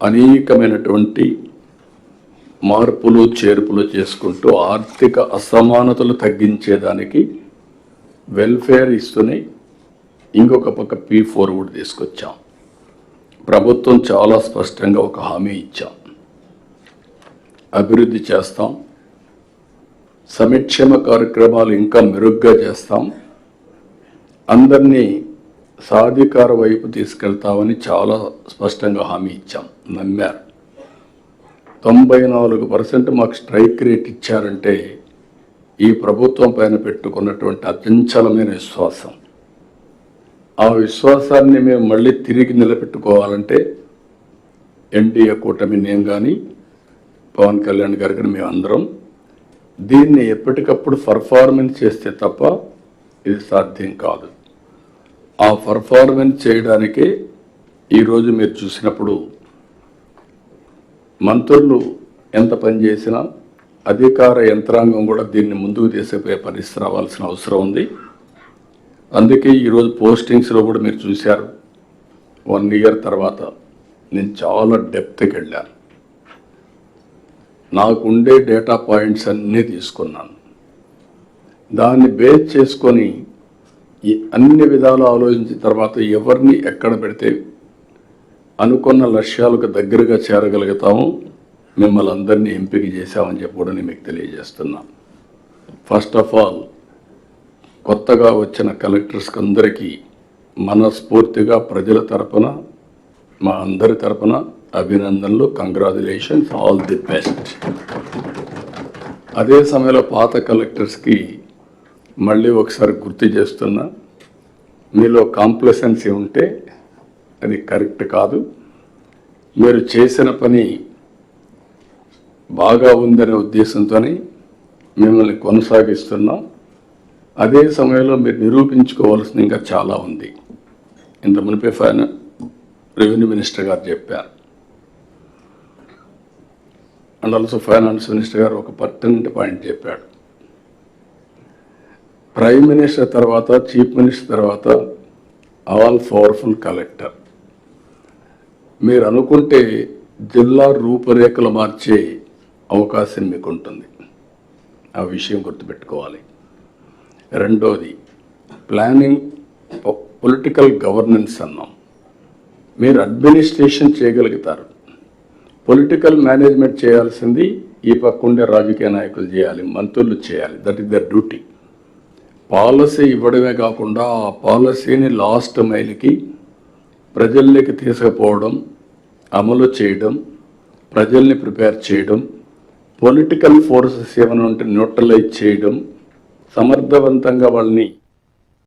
అనేకమైనటువంటి మార్పులు చేర్పులు చేసుకుంటూ ఆర్థిక అసమానతలు తగ్గించేదానికి వెల్ఫేర్ ఇస్తూనే ఇంకొక పక్క P4 కూడా తీసుకొచ్చాం. ప్రభుత్వం చాలా స్పష్టంగా ఒక హామీ ఇచ్చాం, అభివృద్ధి చేస్తాం, సంక్షేమ కార్యక్రమాలు ఇంకా మెరుగ్గా చేస్తాం, అందరినీ సాధికార వైపు తీసుకెళ్తామని చాలా స్పష్టంగా హామీ ఇచ్చాం. నమ్మారు. 94% మాకు స్ట్రైక్ రేట్ ఇచ్చారంటే ఈ ప్రభుత్వం పైన పెట్టుకున్నటువంటి అచంచలమైన విశ్వాసం. ఆ విశ్వాసాన్ని మేము మళ్ళీ తిరిగి నిలబెట్టుకోవాలంటే ఎన్డీఏ కూటమి, నేను కానీ పవన్ కళ్యాణ్ గారు కానీ మేమందరం దీన్ని ఎప్పటికప్పుడు పర్ఫార్మెన్స్ చేస్తే తప్ప ఇది సాధ్యం కాదు. ఆ పర్ఫార్మెన్స్ చేయడానికే ఈరోజు మీరు చూసినప్పుడు మంత్రులు ఎంత పనిచేసినా అధికార యంత్రాంగం కూడా దీన్ని ముందుకు తీసుకుపోయే పరిస్థితి రావాల్సిన అవసరం ఉంది. అందుకే ఈరోజు పోస్టింగ్స్లో కూడా మీరు చూశారు, 1 ఇయర్ తర్వాత నేను చాలా డెప్త్కి వెళ్ళాను. నాకుండే డేటా పాయింట్స్ అన్నీ తీసుకున్నాను. దాన్ని బేస్ చేసుకొని అన్ని విధాలు ఆలోచించిన తర్వాత ఎవరిని ఎక్కడ పెడితే అనుకున్న లక్ష్యాలకు దగ్గరగా చేరగలుగుతాము, మిమ్మల్ని అందరినీ ఎంపిక చేశామని చెప్పి కూడా నేను మీకు తెలియజేస్తున్నాను. ఫస్ట్ ఆఫ్ ఆల్ కొత్తగా వచ్చిన కలెక్టర్స్కి అందరికీ మనస్ఫూర్తిగా ప్రజల తరపున, మా అందరి తరపున అభినందనలు, కంగ్రాచులేషన్స్, ఆల్ ది బెస్ట్. అదే సమయంలో పాత కలెక్టర్స్కి మళ్ళీ ఒకసారి గుర్తు చేస్తున్నా, మీలో కాంప్లసెన్సీ ఉంటే అది కరెక్ట్ కాదు. మీరు చేసిన పని బాగా ఉందనే ఉద్దేశంతో మిమ్మల్ని కొనసాగిస్తున్నాం. అదే సమయంలో మీరు నిరూపించుకోవాల్సింది ఇంకా చాలా ఉంది. ఇంత మునిపే రెవెన్యూ మినిస్టర్ గారు చెప్పారు, అండ్ ఆల్సో ఫైనాన్స్ మినిస్టర్ గారు ఒక పర్టెంట్ పాయింట్ చెప్పాడు. ప్రైమ్ మినిస్టర్ తర్వాత, చీఫ్ మినిస్టర్ తర్వాత ఆల్ పవర్ఫుల్ కలెక్టర్. మీరు అనుకుంటే జిల్లా రూపురేఖలు మార్చే అవకాశం మీకు ఉంటుంది. ఆ విషయం గుర్తుపెట్టుకోవాలి. రెండోది ప్లానింగ్, పొలిటికల్ గవర్నెన్స్ అన్నాం. మీరు అడ్మినిస్ట్రేషన్ చేయగలుగుతారు, పొలిటికల్ మేనేజ్మెంట్ చేయాల్సింది ఈ పక్కుండే రాజకీయ నాయకులు చేయాలి, మంత్రులు చేయాలి. That is their duty. Policy ఇవ్వడమే కాకుండా ఆ పాలసీని లాస్ట్ మైల్కి ప్రజల్లోకి తీసుకుపోవడం, అమలు చేయడం, ప్రజల్ని ప్రిపేర్ చేయడం, పొలిటికల్ ఫోర్సెస్ ఏమైనా ఉంటే న్యూట్రలైజ్ చేయడం, సమర్థవంతంగా వాళ్ళని